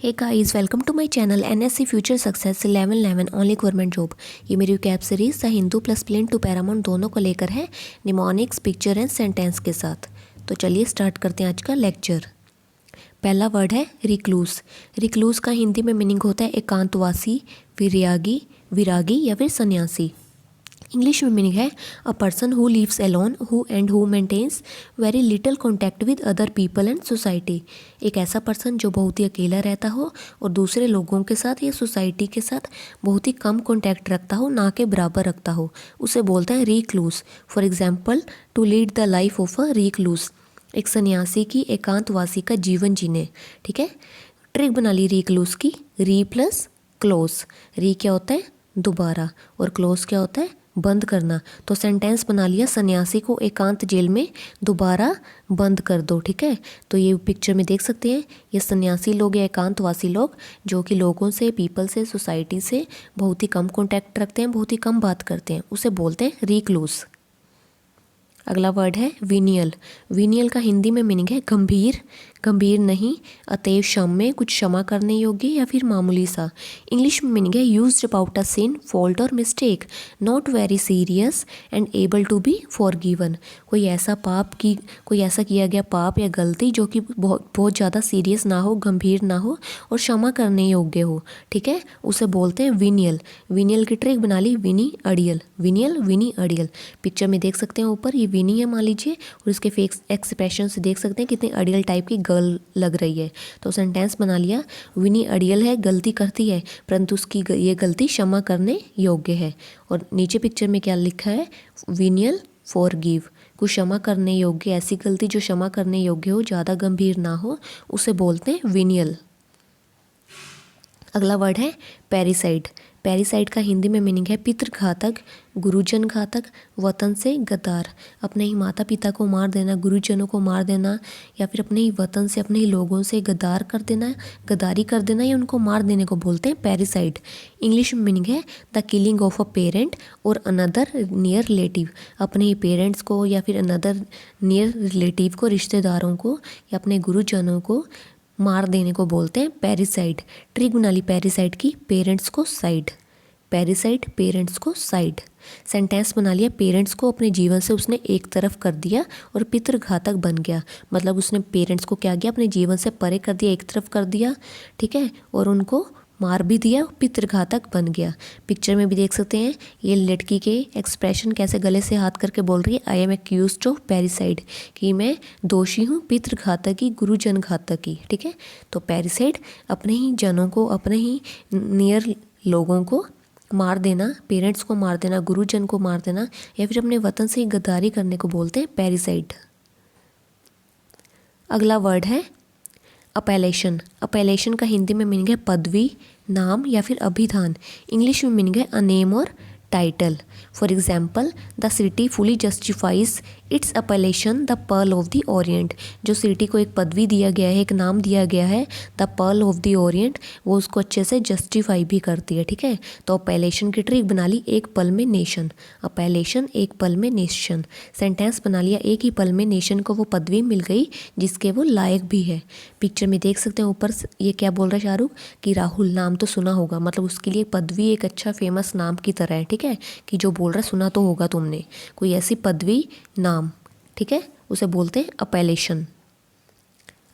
Hey guys, welcome to my channel NSC future success 1111 only government job. ये मेरी cab series the Hindu plus plain to paramount दोनों को लेकर है, mnemonics, picture and sentence के साथ। तो चलिए स्टार्ट करते हैं आज का लेक्चर। पहला वर्ड है रिक्लूस। रिक्लूस का हिंदी में मीनिंग होता है एकांतवासी, विरागी, विरागी या फिर सन्यासी। इंग्लिश में मीनिंग है a person who lives alone who maintains very little contact with other people and society. एक ऐसा पर्सन जो बहुत ही अकेला रहता हो और दूसरे लोगों के साथ या सोसाइटी के साथ बहुत ही कम कॉन्टैक्ट रखता हो, ना के बराबर रखता हो, उसे बोलते हैं recluse. For example, to lead the life of a recluse, एक सन्यासी की एकांतवासी का जीवन जीने। ठीक है, ट्रिक बना ली रिक्लूस की। री प्लस क्लोज। री क्या होता है? दोबारा, और क्लोज क्या होता है? बंद करना। तो सेंटेंस बना लिया, सन्यासी को एकांत जेल में दोबारा बंद कर दो। ठीक है, तो ये पिक्चर में देख सकते हैं, ये सन्यासी लोग या एकांतवासी लोग जो कि लोगों से, पीपल से, सोसाइटी से बहुत ही कम कॉन्टैक्ट रखते हैं, बहुत ही कम बात करते हैं, उसे बोलते हैं रिक्लूस। अगला वर्ड है विनियल। विनियल का हिंदी में मीनिंग है गंभीर, गंभीर नहीं, अतएव क्षम्य, कुछ क्षमा करने योग्य या फिर मामूली सा। इंग्लिश में मीनिंग है used about a sin, fault or mistake, not very serious and able to be forgiven. कोई ऐसा कोई ऐसा किया गया पाप या गलती जो कि बहुत ज़्यादा सीरियस ना हो, गंभीर ना हो और क्षमा करने योग्य हो। ठीक है, उसे बोलते हैं विनियल। विनियल की ट्रिक बना ली विनी अड़ियल। विनियल, विनी अड़ियल। पिक्चर में देख सकते हैं ऊपर, ये विनी है मान लीजिए, और इसके फेस एक्सप्रेशन से देख सकते हैं कितनी अड़ियल टाइप की गर्ल लग रही है। तो सेंटेंस बना लिया, विनी अड़ियल है, गलती करती है, परंतु उसकी ये गलती क्षमा करने योग्य है। और नीचे पिक्चर में क्या लिखा है? विनियल फॉरगिव, कुछ क्षमा करने योग्य, ऐसी गलती जो क्षमा करने योग्य हो, ज़्यादा गंभीर ना हो, उसे बोलते हैं विनियल। अगला वर्ड है पैरिसाइड। पैरिसाइड का हिंदी में मीनिंग है पितृघातक, गुरुजन घातक, वतन से गद्दार। अपने ही माता पिता को मार देना, गुरुजनों को मार देना, या फिर अपने ही वतन से, अपने ही लोगों से गद्दार कर देना, गद्दारी कर देना, या उनको मार देने को बोलते हैं पैरिसाइड। इंग्लिश में मीनिंग है the killing of a parent और अनदर नियर रिलेटिव। अपने ही पेरेंट्स को या फिर अनदर नियर रिलेटिव को, रिश्तेदारों को या अपने गुरुजनों को मार देने को बोलते हैं पैरिसाइड। ट्रिक बना ली पैरिसाइड की, पेरेंट्स को साइड। पैरिसाइड, पेरेंट्स को साइड। सेंटेंस बना लिया, पेरेंट्स को अपने जीवन से उसने एक तरफ कर दिया और पितृघातक बन गया। मतलब उसने पेरेंट्स को क्या किया? अपने जीवन से परे कर दिया, एक तरफ कर दिया। ठीक है, और उनको मार भी दिया, पितृघातक बन गया। पिक्चर में भी देख सकते हैं ये लड़की के एक्सप्रेशन कैसे गले से हाथ करके बोल रही है, आई एम एक्यूज्ड ऑफ पैरिसाइड, कि मैं दोषी हूँ पितृघातक की, गुरुजन घातक की। ठीक है, तो पैरिसाइड अपने ही जनों को, अपने ही नियर लोगों को मार देना, पेरेंट्स को मार देना, गुरुजन को मार देना, या फिर अपने वतन से गद्दारी करने को बोलते हैं पैरिसाइड। अगला वर्ड है अपेलेशन। अपेलेशन का हिंदी में मीनिंग है पदवी, नाम या फिर अभिधान। इंग्लिश में मीनिंग है a name or title. For example, the city fully justifies its appellation the pearl of the orient. जो सिटी को एक पदवी दिया गया है, एक नाम दिया गया है, the pearl of the Orient, वो उसको अच्छे से जस्टिफाई भी करती है। ठीक है, तो अपेलेशन की ट्रिक बना ली, एक पल में नेशन। अपेलेशन, एक पल में नेशन। सेंटेंस बना लिया, एक ही पल में नेशन को वो पदवी मिल गई जिसके वो लायक भी है। पिक्चर में देख सकते हैं ऊपर ये क्या बोल रहा है शाहरुख, कि राहुल, नाम तो सुना होगा, मतलब उसके लिए पदवी एक अच्छा फेमस नाम की तरह है। ठीक है, कि जो बोल रहा है सुना तो होगा तुमने, कोई ऐसी पदवी, नाम। ठीक है, उसे बोलते हैं अपेलेशन।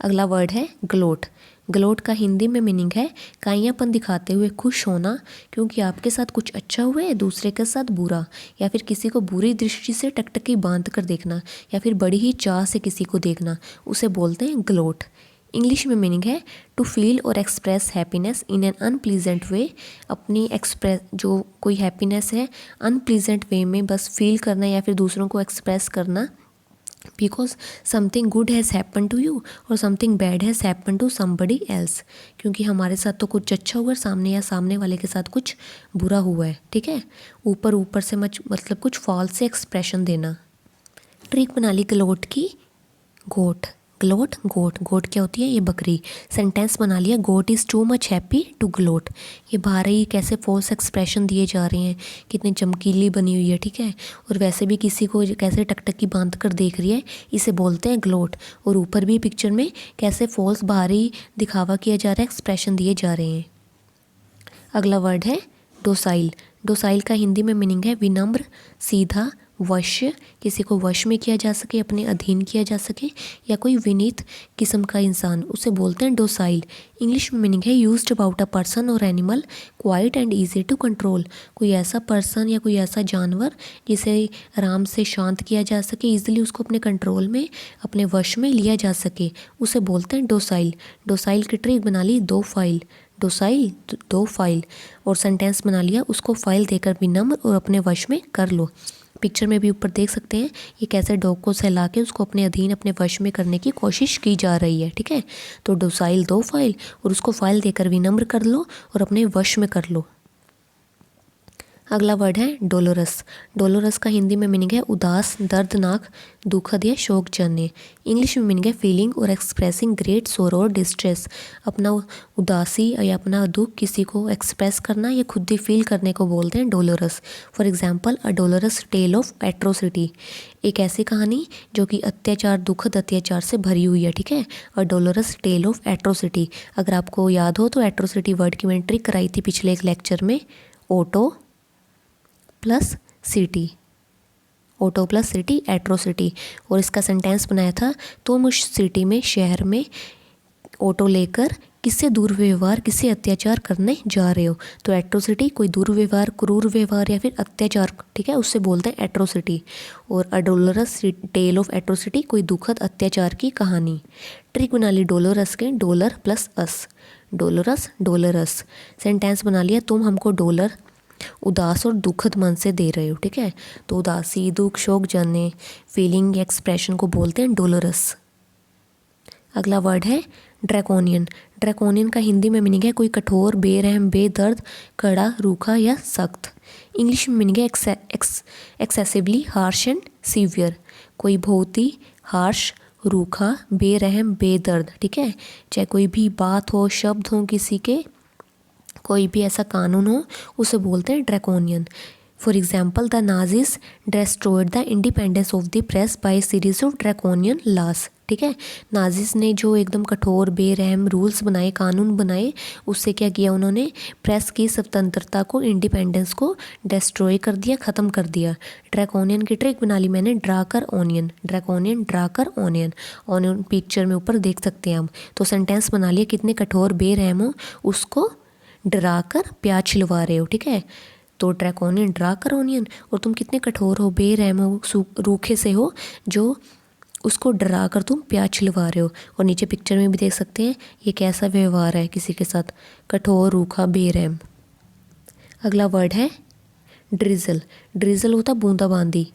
अगला वर्ड है ग्लोट। ग्लोट का हिंदी में मीनिंग है काइयापन दिखाते हुए खुश होना, क्योंकि आपके साथ कुछ अच्छा हुआ है, दूसरे के साथ बुरा, या फिर किसी को बुरी दृष्टि से टकटकी बांध कर देखना, या फिर बड़ी ही चाह से किसी को देखना, उसे बोलते हैं ग्लोट। इंग्लिश में मीनिंग है to feel or express happiness in an unpleasant way. अपनी एक्सप्रेस जो कोई हैप्पीनेस है अनप्लीजेंट वे में बस फील करना या फिर दूसरों को एक्सप्रेस करना, because something good has happen to you or something bad has happen to somebody else. क्योंकि हमारे साथ तो कुछ अच्छा हुआ है सामने, या सामने वाले के साथ कुछ बुरा हुआ है। ठीक है, ऊपर ऊपर से मतलब कुछ फॉल्स से एक्सप्रेशन देना। ट्रिक बना ली ग्लोट की, गोट। ग्लोट गोट, गोट क्या होती है? ये बकरी। सेंटेंस बना लिया, goat is too much happy to gloat. ये बाहर ही कैसे फॉल्स एक्सप्रेशन दिए जा रहे हैं, कितनी चमकीली बनी हुई है, ठीक है। और वैसे भी किसी को कैसे टकटकी बांध कर देख रही है, इसे बोलते हैं ग्लोट। और ऊपर भी पिक्चर में कैसे फॉल्स बाहर ही दिखावा किया जा रहा है, एक्सप्रेशन दिए जा रहे हैं। अगला वर्ड है डोसाइल। डोसाइल का हिंदी में मीनिंग है विनम्र, सीधा, वश्य, किसी को वश में किया जा सके, अपने अधीन किया जा सके, या कोई विनीत किस्म का इंसान, उसे बोलते हैं डोसाइल। इंग्लिश में मीनिंग है यूज्ड अबाउट अ पर्सन और animal, quite and easy to control. कोई ऐसा पर्सन या कोई ऐसा जानवर जिसे आराम से शांत किया जा सके, ईजिली उसको अपने कंट्रोल में, अपने वश में लिया जा सके, उसे बोलते हैं डोसाइल। डोसाइल की ट्रिक बना ली दो फाइल, डोसाइल दो फाइल। और सेंटेंस बना लिया, उसको फाइल देकर विनम्र और अपने वश में कर लो। पिक्चर में भी ऊपर देख सकते हैं ये कैसे डॉग को सहला के उसको अपने अधीन, अपने वश में करने की कोशिश की जा रही है, ठीक है। तो डोसाइल दो फाइल और उसको फाइल देकर विनम्र कर लो और अपने वश में कर लो। अगला वर्ड है डोलोरस। डोलोरस का हिंदी में मीनिंग है उदास, दर्दनाक, दुखद या शोकजन्य। इंग्लिश में मीनिंग है फीलिंग और एक्सप्रेसिंग ग्रेट सोरो और डिस्ट्रेस। अपना उदासी या अपना दुख किसी को एक्सप्रेस करना या खुद ही फील करने को बोलते हैं dolorous. For example a dolorous tale of atrocity, एक ऐसी कहानी जो कि अत्याचार, दुखद अत्याचार से भरी हुई है, ठीक है। अ डोलोरस टेल ऑफ एट्रोसिटी। अगर आपको याद हो तो एट्रोसिटी वर्ड की मैंने ट्रिक कराई थी पिछले एक लेक्चर में, auto plus city, auto plus city atrocity. और इसका सेंटेंस बनाया था, तुम उस सिटी में, शहर में ऑटो लेकर किससे दुर्व्यवहार, किससे अत्याचार करने जा रहे हो। तो एट्रोसिटी कोई दुर्व्यवहार, क्रूर व्यवहार या फिर अत्याचार, ठीक है, उससे बोलते हैं एट्रोसिटी। और अ डोलोरस टेल ऑफ एट्रोसिटी कोई दुखद अत्याचार की कहानी। ट्रिक बना ली डोलोरस के, डॉलर प्लस अस, डोलोरस डोलोरस। सेंटेंस बना लिया, तुम हमको डॉलर उदास और दुखद मन से दे रहे हो, ठीक है। तो उदासी, दुख, शोक जन्य फीलिंग एक्सप्रेशन को बोलते हैं डोलोरस। अगला वर्ड है ड्रैकोनियन। ड्रैकोनियन का हिंदी में मीनिंग है कोई कठोर, बेरहम, बेदर्द, कड़ा, रूखा या सख्त। इंग्लिश में मीनिंग है एक्सेसिवली हार्श एंड सीवियर, कोई बहुत ही हार्श, रूखा, बेरहम, बेदर्द, ठीक है। चाहे कोई भी बात हो, शब्द हो, किसी के कोई भी ऐसा कानून हो, उसे बोलते हैं draconian. For example the Nazis destroyed the independence of the press bye series of draconian loss, ठीक है। नाजीज ने जो एकदम कठोर, बेरहम रूल्स बनाए, कानून बनाए, उससे क्या किया उन्होंने, प्रेस की स्वतंत्रता को, इंडिपेंडेंस को डिस्ट्रॉय कर दिया, ख़त्म कर दिया। ड्रैकोनियन की ट्रिक बना ली मैंने, ड्राकर ऑनियन, ड्रैकोनियन ड्राकर ऑनियन। ऑनियन पिक्चर में ऊपर देख सकते हैं हम। तो सेंटेंस बना लिया, कितने कठोर, बेरहम हो, उसको डरा कर प्याज छिलवा रहे हो, ठीक है। तो ड्रैकोनियन ड्राकर ऑनियन, और तुम कितने कठोर हो, बेरहम हो, रूखे से हो, जो उसको डरा कर तुम प्याज छिलवा रहे हो। और नीचे पिक्चर में भी देख सकते हैं ये कैसा व्यवहार है किसी के साथ, कठोर, रूखा, बेरहम। अगला वर्ड है ड्रिजल। ड्रिजल होता बूंदाबांदी।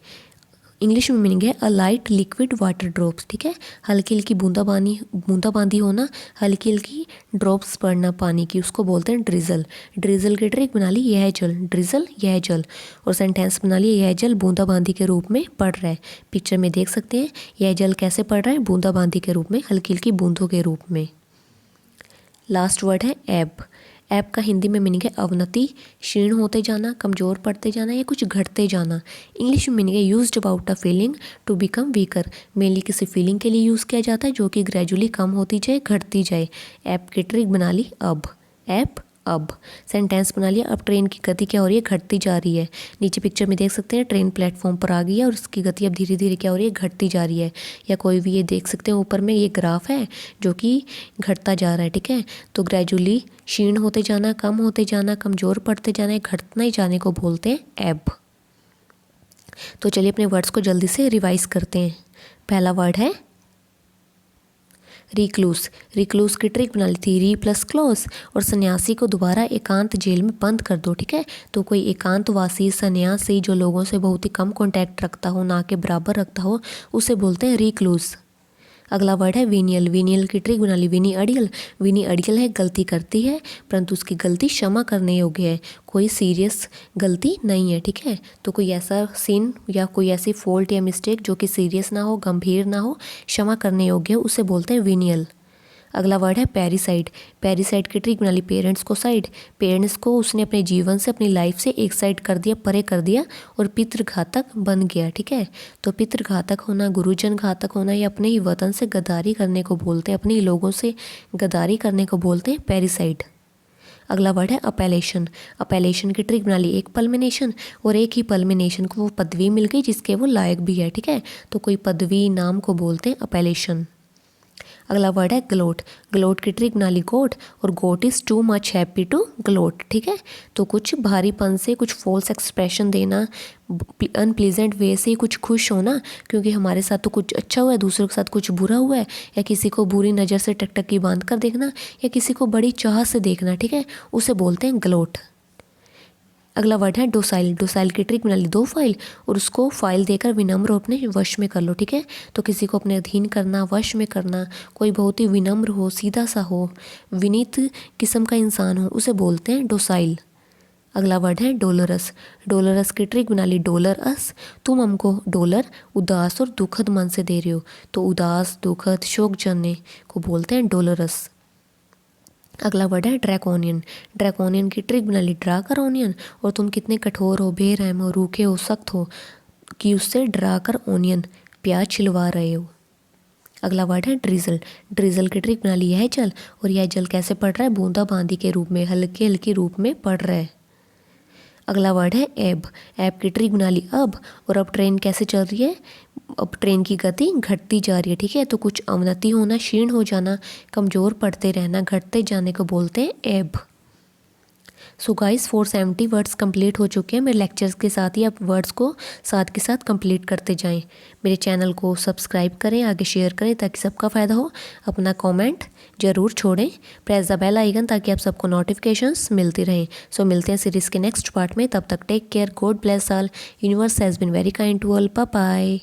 इंग्लिश में मीनिंग है अ लाइट लिक्विड वाटर ड्रॉप्स, ठीक है। हल्की हल्की बूंदाबांदी होना, हल्की हल्की ड्रॉप्स पड़ना पानी की, उसको बोलते हैं ड्रिजल। ड्रिजल की ट्रिक बना ली, यह जल, ड्रिजल यह जल। और सेंटेंस बना लिया, यह जल बूंदाबांदी के रूप में पड़ रहा है। पिक्चर में देख सकते हैं यह जल कैसे पड़ रहा है, बूंदाबांदी के रूप में, हल्की हल्की बूंदों के रूप में। लास्ट वर्ड है एब। ऐप का हिंदी में मीनिंग है अवनति, क्षीण होते जाना, कमज़ोर पड़ते जाना या कुछ घटते जाना। इंग्लिश में मीनिंग है used about a feeling to become weaker. Mainly किसी फीलिंग के लिए यूज़ किया जाता है जो कि ग्रेजुअली कम होती जाए, घटती जाए। ऐप की ट्रिक बना ली अब, ऐप अब। सेंटेंस बना लिया, अब ट्रेन की गति क्या हो रही है, घटती जा रही है। नीचे पिक्चर में देख सकते हैं ट्रेन प्लेटफॉर्म पर आ गई है और उसकी गति अब धीरे धीरे क्या हो रही है, घटती जा रही है। या कोई भी ये देख सकते हैं ऊपर में ये ग्राफ है जो कि घटता जा रहा है, ठीक है। तो ग्रेजुअली क्षीण होते जाना, कम होते जाना, कमज़ोर पड़ते जाना, घटने जाने को बोलते हैं एब। तो चलिए अपने वर्ड्स को जल्दी से रिवाइज करते हैं। पहला वर्ड है रिक्लूस। रिक्लूस की ट्रिक बना ली थी, री प्लस क्लोज। और सन्यासी को दोबारा एकांत जेल में बंद कर दो, ठीक है। तो कोई एकांतवासी, सन्यासी जो लोगों से बहुत ही कम कांटेक्ट रखता हो, ना के बराबर रखता हो, उसे बोलते हैं रिक्लूस। अगला वर्ड है विनियल। विनियल की ट्रिक बना ली विनी अडियल। विनी अडियल है गलती करती है परंतु उसकी गलती क्षमा करने योग्य है, कोई सीरियस गलती नहीं है, ठीक है। तो कोई ऐसा सीन या कोई ऐसी फॉल्ट या मिस्टेक जो कि सीरियस ना हो, गंभीर ना हो, क्षमा करने योग्य है, उसे बोलते हैं विनियल। अगला वर्ड है पैरिसाइड। पैरिसाइड की ट्रिक बना ली पेरेंट्स को साइड। पेरेंट्स को उसने अपने जीवन से, अपनी लाइफ से एक साइड कर दिया, परे कर दिया और पितृघातक बन गया, ठीक है। तो पितृघातक होना, गुरुजन घातक होना या अपने ही वतन से गद्दारी करने को बोलते हैं, अपने ही लोगों से गद्दारी करने को बोलते हैं पैरिसाइड। अगला वर्ड है अपेलेशन। अपेलेशन की ट्रिक बना ली एक पल्मिनेशन और एक ही पल्मिनेशन को वो पदवी मिल गई जिसके वो लायक भी है, ठीक है। तो कोई पदवी नाम को बोलते हैं अपेलेशन। अगला वर्ड है ग्लोट। ग्लोट की ट्रिक बना ली गोट और goat is too much happy to gloat, ठीक है। तो कुछ भारीपन से, कुछ फॉल्स एक्सप्रेशन देना, अनप्लीजेंट वे से कुछ खुश होना क्योंकि हमारे साथ तो कुछ अच्छा हुआ है, दूसरों के साथ कुछ बुरा हुआ है, या किसी को बुरी नज़र से टकटकी बांध कर देखना या किसी को बड़ी चाह से देखना, ठीक है, उसे बोलते हैं ग्लोट। अगला वर्ड है डोसाइल। डोसाइल की ट्रिक बना ली दो फाइल और उसको फाइल देकर विनम्र अपने वश में कर लो, ठीक है। तो किसी को अपने अधीन करना, वश में करना, कोई बहुत ही विनम्र हो, सीधा सा हो, विनीत किस्म का इंसान हो, उसे बोलते हैं डोसाइल। अगला वर्ड है डोलरस। डोलरस की ट्रिक बना ली डॉलर अस। तुम हमको डॉलर उदास और दुखद मन से दे रहे हो, तो उदास, दुखद, शोक जन्य को बोलते हैं डोलरस। अगला वर्ड है ड्रैकोनियन। ड्रैकोनियन की ट्रिक बना ली ड्रा कर ओनियन और तुम कितने कठोर हो, बेरहम हो, रूखे हो, सख्त हो कि उससे ड्रा कर ओनियन, प्याज छिलवा रहे हो। अगला वर्ड है ड्रिजल। ड्रिजल की ट्रिक बना ली यह जल और यह जल कैसे पड़ रहा है, बूंदा बांदी के रूप में, हल्के हल्के रूप में पड़ रहा है। अगला वर्ड है एब। एब की ट्रिक बना ली अब और अब ट्रेन कैसे चल रही है, अब ट्रेन की गति घटती जा रही है, ठीक है। तो कुछ अवनति होना, क्षीण हो जाना, कमज़ोर पड़ते रहना, घटते जाने को बोलते हैं एब। सो गाइस 470 वर्ड्स कंप्लीट हो चुके हैं। मेरे लेक्चर्स के साथ ही आप वर्ड्स को साथ के साथ कंप्लीट करते जाएं। मेरे चैनल को सब्सक्राइब करें, आगे शेयर करें ताकि सबका फ़ायदा हो। अपना कमेंट ज़रूर छोड़ें, प्रेस द बेल आइकन ताकि आप सबको नोटिफिकेशंस मिलती रहें। सो मिलते हैं सीरीज़ के नेक्स्ट पार्ट में, तब तक take care, God bless all, universe has been very kind to all, bye bye.